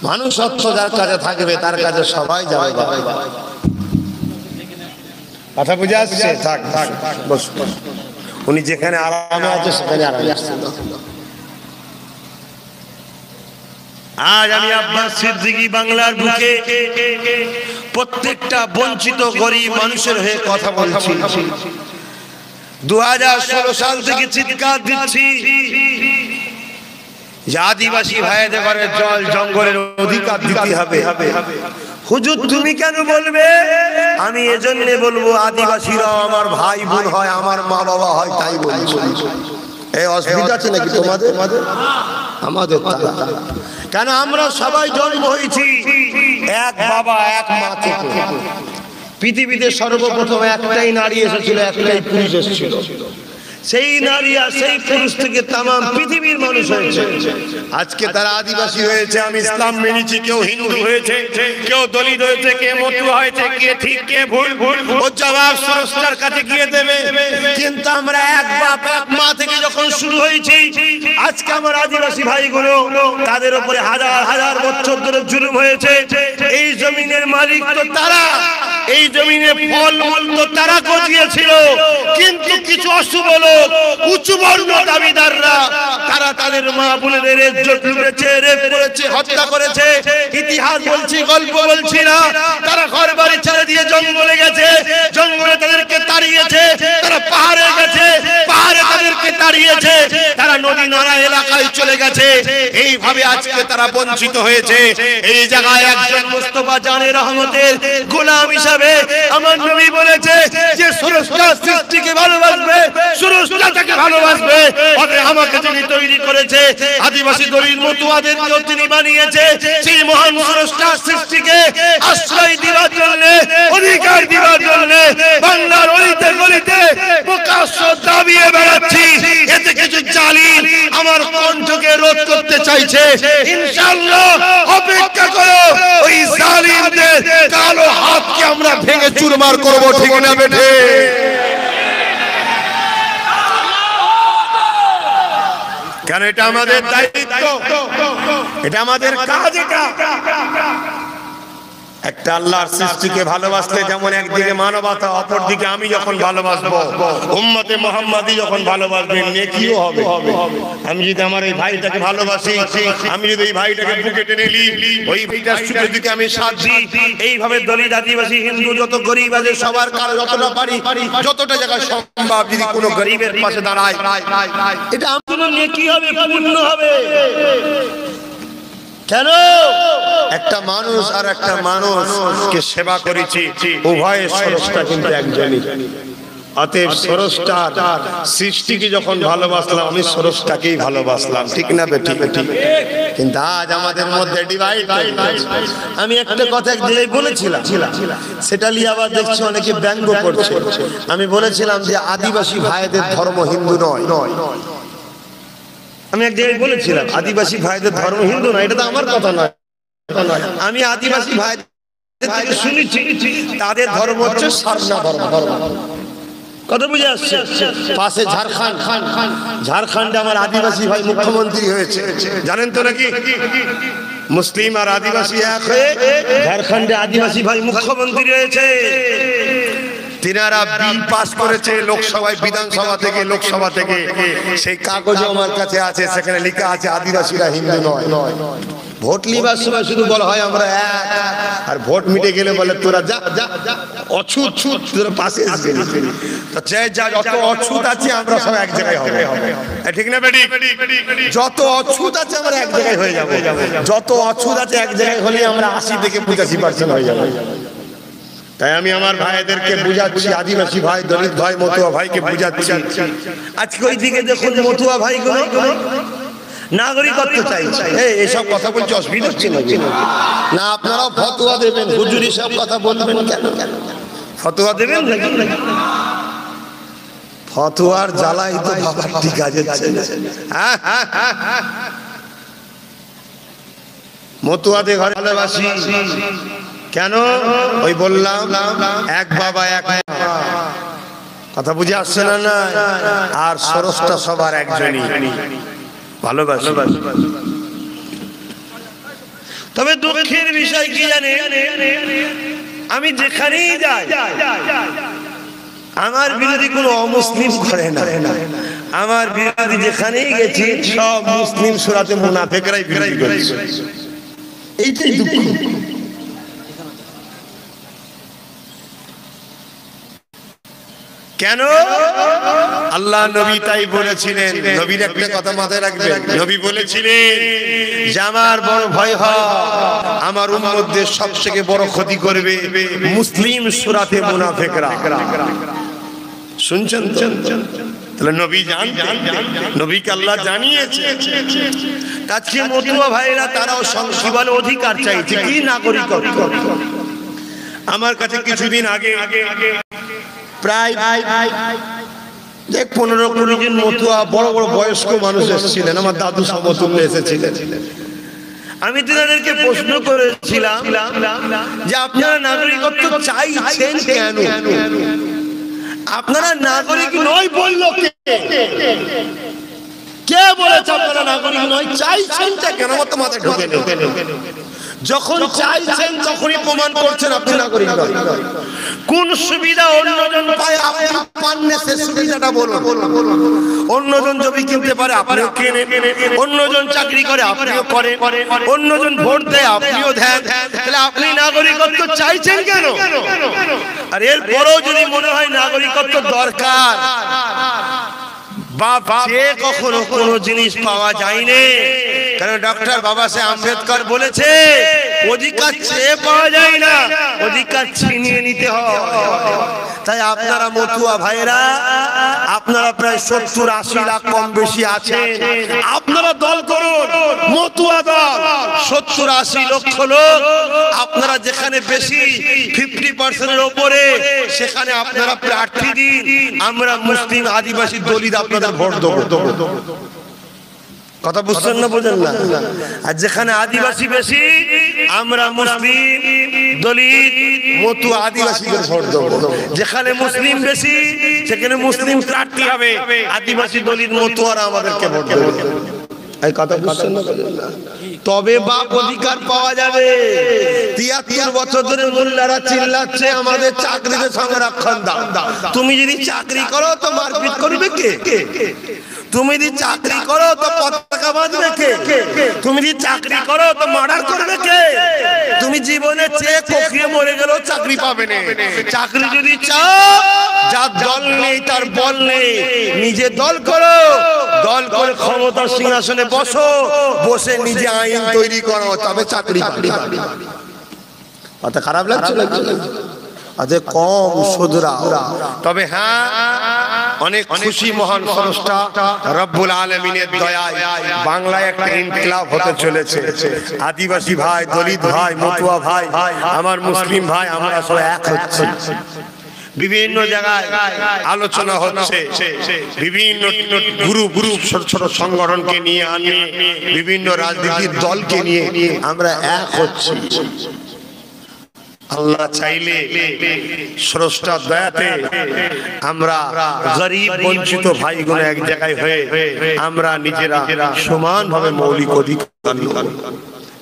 Speaker 1: মানুষ অর্থ যার কাছে থাকবে তার কাছে সবাই যাবে। কথা বুঝে আসছে? থাক থাক বস। উনি যেখানে আরামে আছে সেখানে আরামে আসছে। আজ আমি আব্বাস সিদ্দিকী বাংলার বুকে প্রত্যেকটা বঞ্চিত গরিব মানুষের হয়ে কথা বলছি। 2016 সাল থেকে চিৎকার দিচ্ছি যে আদিবাসী ভাইদের ঘরে জল জঙ্গলের অধিকার দিতে হবে। হুজুর তুমি কেন বলবে? আমি এজন্য বলবো আদিবাসীরা আমার ভাই বোন হয়, আমার মা বাবা হয়, তাই বলছি। এই অসুবিধা আছে নাকি তোমাদের? আমাদের কেন? আমরা সবাই জন্ম হয়েছি এক বাবা এক মা থেকে। পৃথিবীতে সর্বপ্রথম একটাই নারী এসেছিল, একটাই পুরুষ এসেছিল। সেই নারী আর সেই পুরুষ থেকে তামাম পৃথিবীর মানুষ হয়েছে।
Speaker 2: আজকে তারা আদিবাসী হয়েছে, আমি ইসলাম মেনেছি, কেউ হিন্দু হয়েছে, কেউ দলিত হয়েছে, কে মতুয়া হয়েছে, কে ঠিক কে ভুল, ও জবাব স্রষ্টার কাছে গিয়ে দেবে। কিন্তু আমরা এক বাপ এক মা থেকে যখন শুরু হয়েছি, আজকে আমার আদিবাসী ভাইগুলো তাদের উপরে হাজার হাজার বছর ধরে জুলুম হয়েছে। এই জমিনের মালিক তো তারা, এই জমিনে ফল মূল তো তারা গজিয়েছিল, কিন্তু কিছু অশুভ লোক উঁচু বর্ণ দাবিদাররা তারা তাদের মা বোনেদের ইজ্জত লুটেছে, রেপ করেছে, হত্যা করেছে। ইতিহাস বলছি, গল্প বলছি না। তারা ঘর বাড়ি ছেড়ে দিয়ে জঙ্গলে গেছে, জঙ্গলে তাদেরকে তাড়িয়েছে। তারা পাহাড়ে গেছে, পাহাড়ে তাদেরকে তাড়িয়েছে। তারা নদী নালা এলাকায় চলে গেছে। এইভাবে আজকে তারা বঞ্চিত হয়েছে। এই জায়গায় একজন মুস্তাফা জানের রহমতের গোলাম হিসাবে আমার নবী বলেছে যে স্রষ্টা সৃষ্টিকে ভালোবাসবে, স্রষ্টা তাকে ভালোবাসবে। ওরে আমাকে যিনি তৈরি করেছে, আদিবাসী দলিত মতুয়াদেরকেও তিনি বানিয়েছে। সেই মহান স্রষ্টা সৃষ্টিকে আশ্রয় দেওয়ার জন্য, অধিকার দেওয়ার জন্য বাংলার অলিতে গলিতে প্রকাশ্য দাবিয়ে বেড়াচ্ছি। এতে কিছু জালিম আমার কণ্ঠকে রোধ করতে চাইছে। ইনশাআল্লাহ অপেক্ষা করো, ওই জালিমদের কালো হাতকে আমরা ভেঙে চুরমার করব, ঠিক না বেঠে? কেন এটা আমাদের দায়িত্ব, এটা আমাদের কাজ। এটা একটা আল্লাহর সৃষ্টিকে ভালোবাসতে যেমন একদিকে মানবতা, অপরদিকে আমি যখন ভালোবাসবো, উম্মতে মুহাম্মাদি যখন ভালোবাসবেন, নেকিও হবে। আমি যদি আমার এই ভাইটাকে ভালোবাসি, আমি যদি এই ভাইটাকে বুকে টেনে নিই, ওই ভাইটার সুখের দিকে আমি সাথ দিই। এইভাবে দলিত, আদিবাসী, হিন্দু, যত গরিব আছে সবার কারো যতটা পারি, যতটা জায়গায় সম্ভব যদি কোনো গরিবের পাশে দাঁড়ায়, এটা আমার নেকি হবে, পূর্ণ হবে। কেন? একটা মানুষ আর একটা মানুষকে সেবা করেছি, উভয়ের স্রষ্টা কিন্তু একজনই। অতএব স্রষ্টার সৃষ্টিকে যখন ভালোবাসলাম, আমি স্রষ্টাকেই ভালোবাসলাম, ঠিক না বেঠিক? কিন্তু আজ আমাদের মধ্যে ডিভাইড। আমি একটা কথা একদিকে বলেছিলাম, সেটা নিয়ে আবার দেখছি অনেকে ব্যঙ্গ করছে। আমি বলেছিলাম যে আদিবাসী ভাইদের ধর্ম হিন্দু নয়। আমি এক জায়গায় বলেছিলাম আদিবাসী ভাইদের ধর্ম হিন্দু নয়, এটা তো আমার কথা নয়। আমি আদিবাসী ভাইদের থেকে শুনেছি তাদের ধর্ম হচ্ছে সারনা ধর্ম। কত বুঝে আসছে? পাশে ঝাড়খণ্ড, ঝাড়খণ্ডে আমার আদিবাসী ভাই মুখ্যমন্ত্রী হয়েছে, জানেন তো নাকি? মুসলিম আর আদিবাসী এক হয়ে ঝাড়খণ্ডে আদিবাসী ভাই মুখ্যমন্ত্রী হয়েছে। তিনারা বিল পাস করেছে লোকসভায়, বিধানসভা থেকে, লোকসভা থেকে। সেই কাগজ আমার কাছে আছে, সেখানে লেখা আছে আদিবাসীরা হিন্দু নয়। ভোট লিবার সময় শুধু বলা হয় আমরা এক, আর ভোট মিটে গেলে বলে তোরা যা অছুত, তোরা পাশে আসবি। যত অছুত আছে আমরা সব এক জায়গায় হবে, ঠিক না বেটি? যত অছুত আছে আমরা এক জায়গায় হয়ে যাবো। যত অছুত আছে এক জায়গায় হলে আমরা 80 থেকে 85% হয়ে যাবো। তাই আমি আমার ভাইদেরকে বুঝাচ্ছি, আদিবাসী ভাই, দলিত ভাই, মতুয়া ভাইকে বুঝাচ্ছি। আজকে ওই দিকে দেখুন মতুয়া ভাইগুলো নাগরিকত্ব চাইছে। এসব কথা বলছি, অসুবিধা হচ্ছে না? আপনারাও ফতোয়া দেবেন, হুজুরি সব কথা বলবেন কেন? ফতোয়া দেবেন নাকি? ফতোয়ার জ্বালাই তো বাবা ঠিক আছে। মতুয়াদের ঘরে ভালোবাসি কেন? ওই বললাম এক বাবা এক মা, কথা বুঝে আসছে না? আর স্রষ্টা সবার একজনই, ভালোবাসি। তবে দুঃখের বিষয় কি জানেন? আমি যেখানেই যাই আমার বিরোধী কোনো অমুসলিম করে না। আমার বিরোধী যেখানেই গেছি সব মুসলিম সুরাতে মুনাফিকরাই বিরোধী করেছে। এইটাই দুঃখ। কেন? আল্লাহ নবী তাই বলেছিলেন। নবীর একটা কথা মাথায় রাখবেন, নবী বলেছিলেন যে আমার বড় ভয় হয় আমার উম্মতদের সবথেকে বড় ক্ষতি করবে মুসলিম সুরাতে মুনাফিকরা। শুনছেন তো? তাহলে নবী জানতেন, নবীকে আল্লাহ জানিয়েছে। আজকে মতুয়া ভাইরা তারাও সংসিবাল অধিকার চাইছে, কি নাগরিকত্ব। আমার কাছে কিছুদিন আগে প্রায় দেখ 15-20 জন মতুয়া বড় বড় বয়স্ক মানুষ এসেছিলেন, আমার দাদু সমতুল্য এসেছিলেন।
Speaker 1: আমি তাদেরকে প্রশ্ন করেছিলাম যে আপনারা নাগরিকত্ব চাইছেন কেন?
Speaker 2: আপনারা নাগরিক নয় বললো কে বলেছে আপনারা নাগরিক নয়? চাইছেন কেন? তোমাদের ঢোকে যখন চাইছেন তখনই প্রমাণ করছেন আপনি নাগরিক নয়।
Speaker 1: কোন সুবিধা অন্যজন পায়
Speaker 2: আপনি পান না, সে সুবিধাটা বলুন।
Speaker 1: অন্যজন জমি কিনতে পারে আপনিও কেনেন, অন্যজন চাকরি করে আপনিও করেন, অন্যজন ভোট দেয় আপনিও দেন, তাহলে আপনি নাগরিকত্ব চাইছেন কেন? আর এরপরেও যদি মনে হয় নাগরিকত্ব দরকার, বাপ যে কখনো কোনো জিনিস পাওয়া যায়নি, কারণ ডক্টর বাবা সাহেব আম্বেদকর বলেছে অধিকার চেয়ে পাওয়া যায় না, অধিকার ছিনিয়ে নিতে হয়। তাই আপনারা মতুয়া ভাইরা, আপনারা প্রায় 70-80 লাখ কম বেশি আছেন, আপনারা দল করুন, মতুয়া দল 70-80 লক্ষ লোক, আপনারা যেখানে বেশি 50% উপরে সেখানে আপনারা প্রার্থী দিন, আমরা মুসলিম আদিবাসী দলিত আপনাদের ভোট দেবো। কথা বুঝছেন না? বোঝেন না? আর যেখানে আদিবাসী বেশি আমরা মুসলিম দলিত মতুয়া আদিবাসীদের ভোট দেবো। যেখানে মুসলিম বেশি সেখানে মুসলিম প্রার্থী হবে, আদিবাসী দলিত মতুয়ারা আমাদেরকে ভোট দেবে। এই কথা বুঝছেন না? তবে বাপ অধিকার পাওয়া যাবে। 73 বছর ধরে মোল্লারা চিল্লাচ্ছে আমাদের চাকরিতে সংরক্ষণ দাও। তুমি যদি চাকরি করো তো মারপিট করবে কে? তুমি যদি চাকরি করো তো পতাকা বাঁধবে কে? তুমি যদি চাকরি করো তো মার্ডার করবে কে? তুমি জীবনে চেয়ে কোকিয়ে মরে গেলেও চাকরি পাবে না। চাকরি যদি চাও, যার দল নেই তার বল নেই, নিজে দল করো, দল করে ক্ষমতার সিংহাসনে বসো, বসে নিজে আইন তৈরি করো, তবে চাকরি পাবে।
Speaker 2: অত খারাপ লাগছে? আজ কম সুদরা।
Speaker 1: তবে হ্যাঁ, অনেক খুশি মহান স্রষ্টা রব্বুল আলামিনের দয়ায় বাংলায় একটা ইনকিলাব হতে চলেছে। আদিবাসী ভাই, দলিত ভাই, মতুয়া ভাই, আমার মুসলিম ভাই, আমরা সব এক হচ্ছি। বিভিন্ন জায়গায় আলোচনা হচ্ছে, বিভিন্ন গ্রুপ ছোট ছোট সংগঠনকে নিয়ে আনিয়ে বিভিন্ন রাজনীতির দলকে নিয়ে আমরা এক হচ্ছি। আল্লাহ চাইলে স্রষ্টার দয়াতে আমরা গরিব বঞ্চিত ভাইগুলো এক জায়গায় হয়ে আমরা নিজেরা সমানভাবে মৌলিক অধিকার,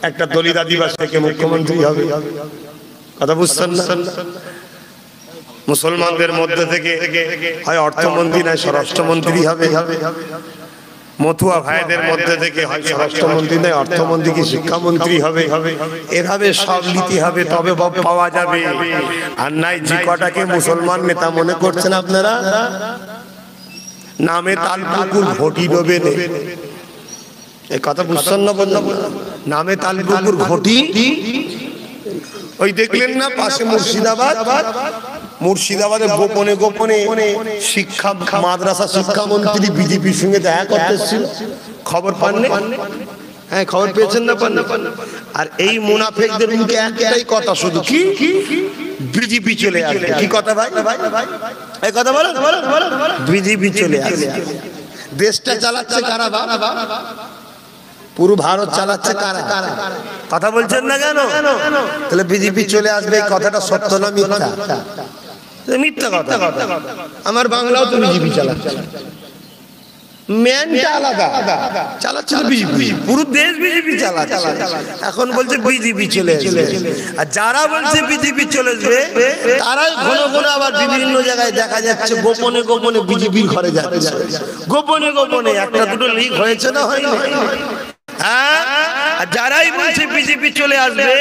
Speaker 1: একটা দলিত আদিবাসী থেকে মুখ্যমন্ত্রী হবে। কথা বুঝছেন না? মুসলমানদের মধ্যে থেকে হয় অর্থমন্ত্রী নয় স্বরাষ্ট্রমন্ত্রী হবে, মতুয়া ভাইদের মধ্যে থেকে হয় স্বরাষ্ট্রমন্ত্রী নয় অর্থমন্ত্রী কি শিক্ষামন্ত্রী হবে। এভাবে সব নীতি হবে, তবে পাওয়া যাবে। আর নাই যে কটাকে মুসলমান নেতা মনে করছেন আপনারা, নামে তালপুকুর ঘটি ডোবে নে। এই কথা বুঝছেন না? বললাম নামে তালপুকুর ঘটি। ওই দেখলেন না পাশে মুর্শিদাবাদে গোপনে গোপনে শিক্ষা মাদ্রাসা শিক্ষামন্ত্রী বিজেপির সঙ্গে দেখা করতে এসেছিল, খবর পাননি? হ্যাঁ, খবর পেয়েছেন না? পান। আর এই মুনাফেকদের মুখে একটাই কথা, শুধু কি বিজেপি চলে আসবে। কি কথা ভাই? এই কথা বলো, বিজেপি চলে আসবে। দেশটা চালাচ্ছে কারা? পুরো ভারত চালাচ্ছে কারা? কথা বলছেন না কেন? তাহলে বিজেপি চলে আসবে, এই কথাটা সত্য না মিথ্যা? মিথ্যা কথা। আমার বাংলাও তো বিজেপি চালাচ্ছে, ম্যানটা আলাদা চালাচ্ছে বিজেপি, পুরো দেশ বিজেপি চালাচ্ছে। এখন বলছে বিজেপি চলে আসবে। আর যারা বলছে বিজেপি চলে আসবে তারাই ঘন ঘন আবার বিভিন্ন জায়গায় দেখা যাচ্ছে গোপনে গোপনে বিজেপির ঘরে যাচ্ছে। গোপনে গোপনে একটা দুটো লিক হয়েছে না? হয়নি? যারাই বলছে বিজেপি চলে আসবে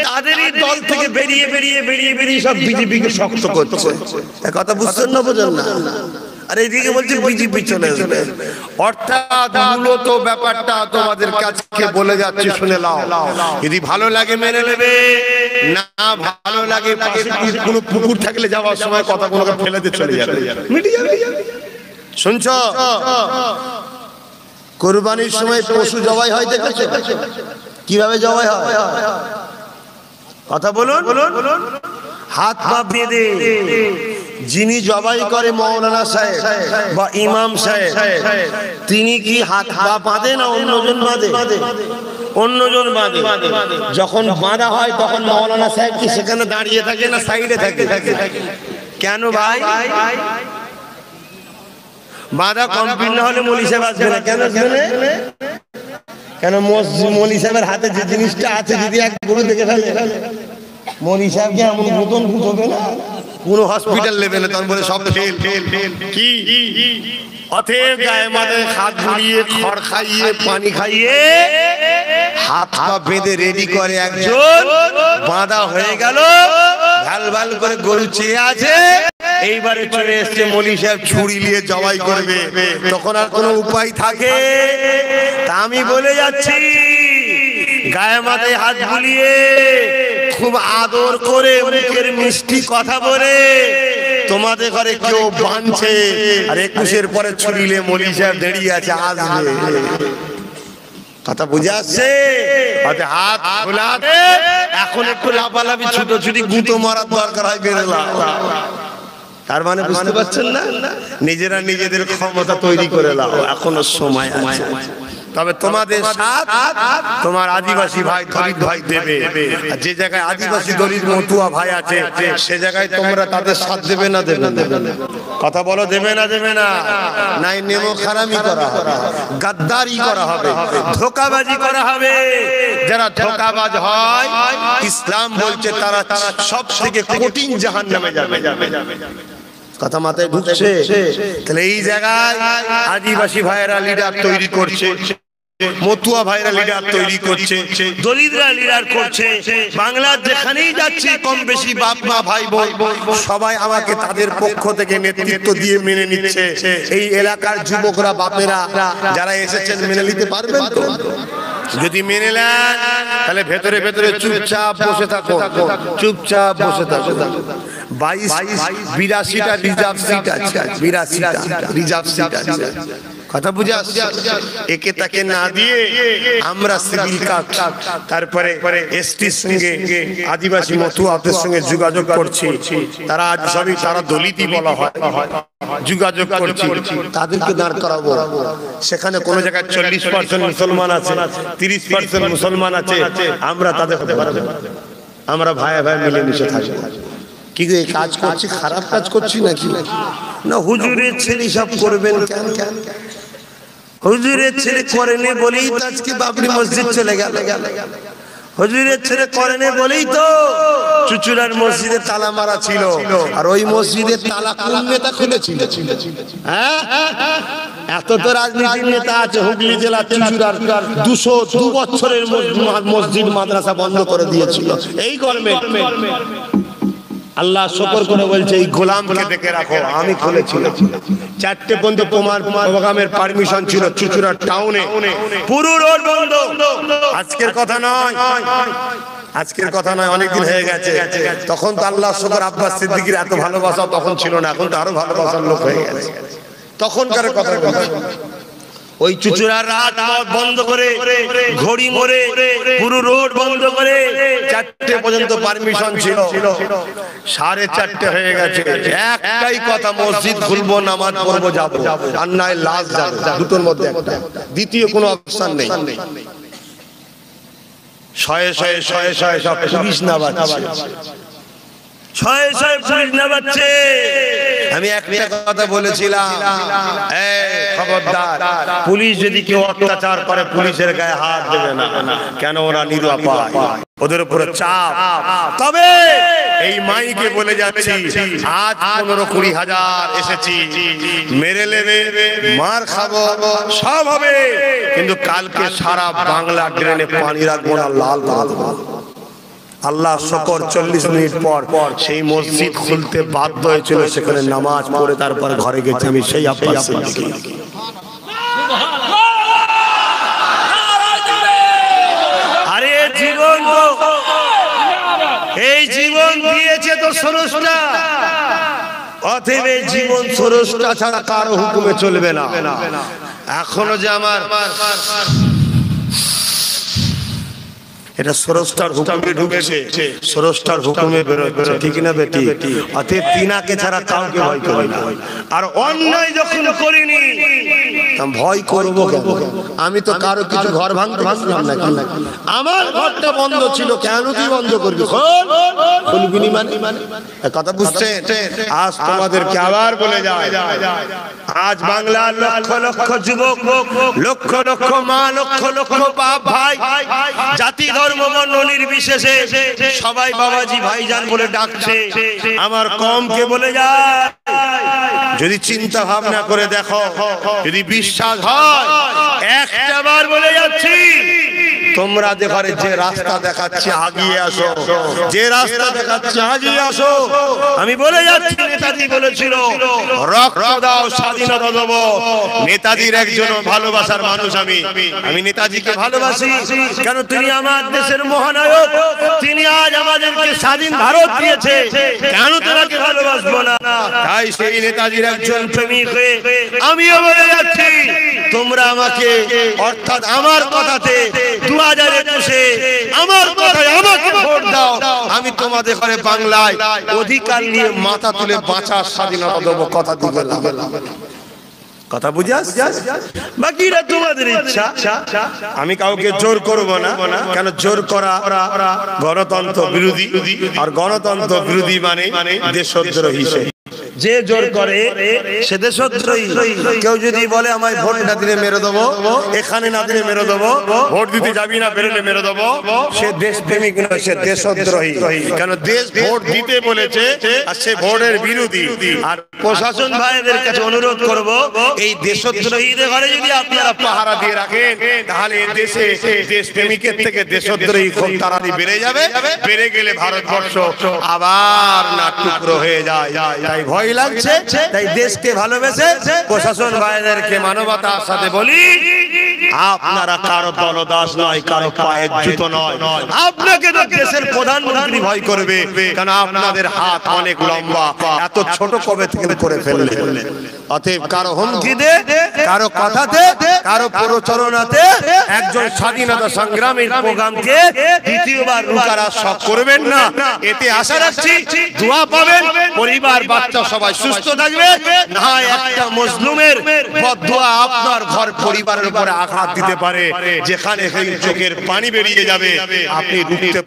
Speaker 1: তাদেরই দল থেকে বেরিয়ে বেরিয়ে বেরিয়ে বেরিয়ে সব বিজেপিকে শক্ত করছে। কথা বুঝছেন না? বোঝেন না? আর এইদিকে বলছে বিজেপি চলে আসবে। অর্থাৎ মূলত ব্যাপারটা তোমাদের কাছে বলে যাচ্ছে, শুনে নাও। যদি ভালো লাগে মেনে নেবে, না ভালো লাগে কোনো পুকুর থাকলে যাওয়ার সময় কথাগুলোকে ফেলে দিয়ে চলে যাবে, মিটে যাবে। শুনছ? কুরবানির সময় পশু জবাই হয়, দেখেছো কিভাবে জবাই হয়? কথা বলুন। হাত পা বেঁধে যিনি জবাই করে মাওলানা সাহেব বা ইমাম সাহেব, তিনি কি হাত পা বাঁধে না অন্যজন বাঁধে? অন্যজন বাঁধে। যখন বাঁধা হয় তখন মাওলানা সাহেব কি সেখানে দাঁড়িয়ে থাকে না সাইডে থাকে? কেন ভাই? বাঁধা কমপ্লিট না হলে মৌলী সাহেব আসবে না। কেন আসবে না? কেন মৌলী সাহেবের হাতে যে জিনিসটা আছে যদি এক গরু দেখে ফেলে, মৌলী সাহেবকে এমন নতুন ভূত হবে না, কোনো হসপিটাল নেবে না, তখন বলে সব ফেল। কি অতএব গায়ে মাথায় হাত বুলিয়ে খড় খাইয়ে পানি খাইয়ে হাত পা বেঁধে রেডি করে একজন, বাঁধা হয়ে গেল, ভাল ভাল করে গরু চেয়ে আছে, এইবারে চলে এসছে মৌলী সাহেব ছুরি নিয়ে জবাই করবে, তখন আর কোনো উপায় থাকে? তা আমি বলে যাচ্ছি, গায়ে মাথায় হাত বুলিয়ে খুব আদর করে মুখের মিষ্টি কথা বলে তোমাদের ঘরে কেউ বাঁধছে, আর 21-এর পরে ছুরিলে মৌলী সাহেব দাঁড়িয়ে আছে, আসবে। কথা বুঝে আসছে? হাত খোলাতে এখন একটু লাফালাফি ছুটোছুটি গুঁতো মারার দরকার হয়, বেরোলাম। তার মানে বুঝতে পারছেন না, নিজেরা নিজেদের ক্ষমতা তৈরি করে নাও, এখনো সময় আছে। তবে তোমাদের সাথ তোমার আদিবাসী ভাই দলিত ভাই দেবে, যে জায়গায় আদিবাসী দলিত মতুয়া ভাই আছে সে জায়গায় তোমরা তাদের সাথ দেবে না? দেবে না? কথা বলো, দেবে না? দেবে না? নাই নেমো খারামি করা হবে, গাদ্দারি করা হবে, ধোঁকাবাজি করা হবে। যারা ধোঁকাবাজ হয় ইসলাম বলছে তারা সব থেকে কঠিন জাহান্নামে যাবে। কথা মাথায় ঢুকছে? তাহলে এই জায়গায় আদিবাসী ভাইয়েরা লিডার তৈরি করছে, মতুয়া ভাইরা লিডার তৈরি করছে, দলিতরা লিডার করছে। বাংলার যেখানেই যাচ্ছি কম বেশি বাপ মা ভাই বোন সবাই আমাকে তাদের পক্ষ থেকে নেতৃত্ব দিয়ে মেনে নিচ্ছে। এই এলাকার যুবকরা বাপেরা যারা এসেছেন মেনে নিতে পারবেন তো? যদি মেনে নেন তাহলে ভেতরে ভেতরে চুপচাপ বসে থাকো, চুপচাপ বসে থাকো। 82টা রিজার্ভ সিট আছে, 82টা রিজার্ভ সিট আছে। কথা বুঝে আসছে? একে তাকে না দিয়ে আমরা সিভিল কার্ড, তারপরে এসটির সঙ্গে আদিবাসী মতুয়াদের সঙ্গে যোগাযোগ করছি, তারা আজ সবই তারা দলিতই বলা হয়, যোগাযোগ করছি, তাদেরকে দাঁড় করাবো। সেখানে কোন জায়গায় 40% মুসলমান আছে, 30% মুসলমান আছে, আমরা তাদের হতে পারবো, আমরা ভাই ভাই মিলেমিশে থাকবো। কি এই কাজ করছি, খারাপ কাজ করছি নাকি? না, হুজুরের ছেলে সব করবেন কেন? হুজুরের ছেলে করেনি বলেই তো আজকে বাবরি মসজিদ চলে গেল। হুজুরের ছেলে করেনি বলেই তো চুচুড়ার মসজিদে তালা মারা ছিল, আর ওই মসজিদের তালা কোন নেতা খুলেছিল? হ্যাঁ, এত তো রাজনীতির নেতা আছে। হুগলি জেলা চুচুড়ার 202 বছরের মসজিদ মাদ্রাসা বন্ধ করে দিয়েছিল এই গভর্নমেন্ট। আল্লাহ শুকর করে বলছে এই গোলামকে দেখে রাখো, আমি খুলেছিলাম। 4টে পর্যন্ত তোমার প্রোগ্রামের পারমিশন ছিল চুচুড়া টাউনে, পুরো রোড বন্ধ। আজকের কথা নয়, আজকের কথা নয়, অনেকদিন হয়ে গেছে। তখন তো আল্লাহ শুকর আব্বাস সিদ্দিকীর এত ভালোবাসা তখন ছিল না, এখন তো আরো ভালোবাসার লোক হয়ে গেছে। তখনকার কথা ওই চুচুড়ার রাত বন্ধ করে, ঘড়ি মোড়ে পুরো রোড বন্ধ করে 4টে পর্যন্ত পারমিশন ছিল, 4:30 হয়ে গেছে। একটাই কথা, মসজিদ খুলবো, নামাজ পড়বো, যাবো, আর নয় লাশ যাবো, দুটোর মধ্যে একটা, দ্বিতীয় কোনো অপশন নেই। শয়ে শয়ে সব পুলিশ না বাজছে, শয়ে শয়ে পুলিশ না বাজছে। আমি একটা কথা বলেছিলাম, খবরদার, পুলিশ যদি কেউ অত্যাচার করে পুলিশের গায়ে হাত দেবে না, কেন? ওরা নিরাপদ, ওদের উপরে চাপ। তবে এই মাইকে বলে যাচ্ছি, আজ 15-20 হাজার এসেছি, মেরে নেবে, মার খাবো, সব হবে, কিন্তু কালকে সারা বাংলা ড্রেনে পানি রাখবো না, লাল করে দেবো। আল্লাহ শুকর 40 মিনিট পর সেই মসজিদ খুলতে বাধ্য হয়েছিল, সেখানে নামাজ পড়ে তারপর ঘরে গেছে। আমি সেই আব্বাস সিদ্দিকী। আরে জীবন তো, এই জীবন দিয়েছে তো স্রষ্টা, অতএব এই জীবন স্রষ্টা ছাড়া কারো হুকুমে চলবে না। এখনো যে আমার এটা স্রষ্টার হুকুমে ঢুকেছে, স্রষ্টার হুকুমে বেরোচ্ছে, ঠিক না বেটি? অতএব তিনাকে ছাড়া কাউকে ভয় করি না। আর অন্যায় যখন করিনি ভয় করব কেন? আমি তো কারো কিছু ঘর ভাঙতে ভাঙলাম না, আমার ঘরটা বন্ধ ছিল, কেন তুই বন্ধ করবি? খুলবিনি মানে কথা বুঝছেন? আজ তোমাদেরকে আবার বলে যায়, আজ বাংলার লক্ষ লক্ষ যুবক, লক্ষ লক্ষ মা, লক্ষ লক্ষ বাপ ভাই, জাতি ধর্ম বর্ণ নির্বিশেষে সবাই বাবাজি ভাইজান বলে ডাকছে। আমার কমকে বলে যায়, যদি চিন্তা ভাবনা করে দেখো, যদি বিশ্বাস হয়, একটা বার বলে যাচ্ছি, তোমরা ঘরে যে রাস্তা দেখাচ্ছে আগিয়ে আসো, যে রাস্তা দেখাচ্ছে আগিয়ে আসো। আমি বলে যাচ্ছি, নেতাজি বলেছিল রক্ত দাও স্বাধীনতা দেবো। নেতাজির একজন ভালোবাসার মানুষ আমি নেতাজিকে ভালোবাসি। কেন? তিনি আমার দেশের মহানায়ক, তিনি আজ আমাদেরকে স্বাধীন ভারত দিয়েছে, কেন তোমাকে ভালোবাসবো না? তাই সেই নেতাজির একজন প্রেমিক হয়ে আমিও বলে যাচ্ছি, তোমরা আমাকে, অর্থাৎ আমার কথাতে 2021-এ আমার কথায় আমাকে ভোট দাও। আমি তোমাদের ঘরে বাংলায় অধিকার নিয়ে মাথা তুলে বাঁচার স্বাধীনতা দেবো, কথা দিয়ে গেলাম। কথা বুঝাস? বাকিরা তোমাদের ইচ্ছা, আমি কাউকে জোর করব না। কেন? জোর করা গণতন্ত্র বিরোধী, আর গণতন্ত্র বিরোধী মানে দেশদ্রোহী। যে জোর করে সে দেশদ্রোহী। কেউ যদি বলে আমায় ভোট না দিলে মেরে দেবো, এখানে না দিলে মেরে দেবো, ভোট দিতে যাবি না বেরোলে মেরে দেবো, সে দেশপ্রেমিক নয়, সে দেশদ্রোহী। কেন? দেশ ভোট দিতে বলেছে আর সে ভোটের বিরোধী। আর প্রশাসন ভাইদের কাছে অনুরোধ করব, এই দেশদ্রোহীদের ঘরে যদি আপনারা পাহারা দিয়ে রাখেন, তাহলে এই দেশে দেশপ্রেমিকের থেকে দেশদ্রোহী খুব তাড়াতাড়ি বেড়ে যাবে। বেড়ে গেলে ভারতবর্ষ আবার না টুকরো হয়ে যায়। তাই ভয় লাগছে, তাই দেশকে ভালোবেসে প্রশাসন ভাইদেরকে মানবতার সাথে বলি, আপনারা কারো দলদাস নয়, কারো পায়ের জুতো নয়। আপনাকে তো দেশের প্রধানমন্ত্রী ভয় করবে, কারণ আপনাদের হাত অনেক লম্বা, এত ছোট কবে থেকে করে ফেললেন। অতএব কারো হুমকিতে, কারো কথাতে, কারো প্ররোচনাতে একজন স্বাধীনতা সংগ্রামীর প্রোগ্রামকে দ্বিতীয়বার রুখার আশা করবেন না। এতে আশা রাখছি দোয়া পাবেন, পরিবার বাচ্চা সবাই সুস্থ থাকবে। না একটা মজলুমের বদদোয়া আপনার ঘর পরিবারের উপরে আঘাত দিতে পারে, যেখানে চোখের পানি বেরিয়ে যাবে, আপনি রুখতে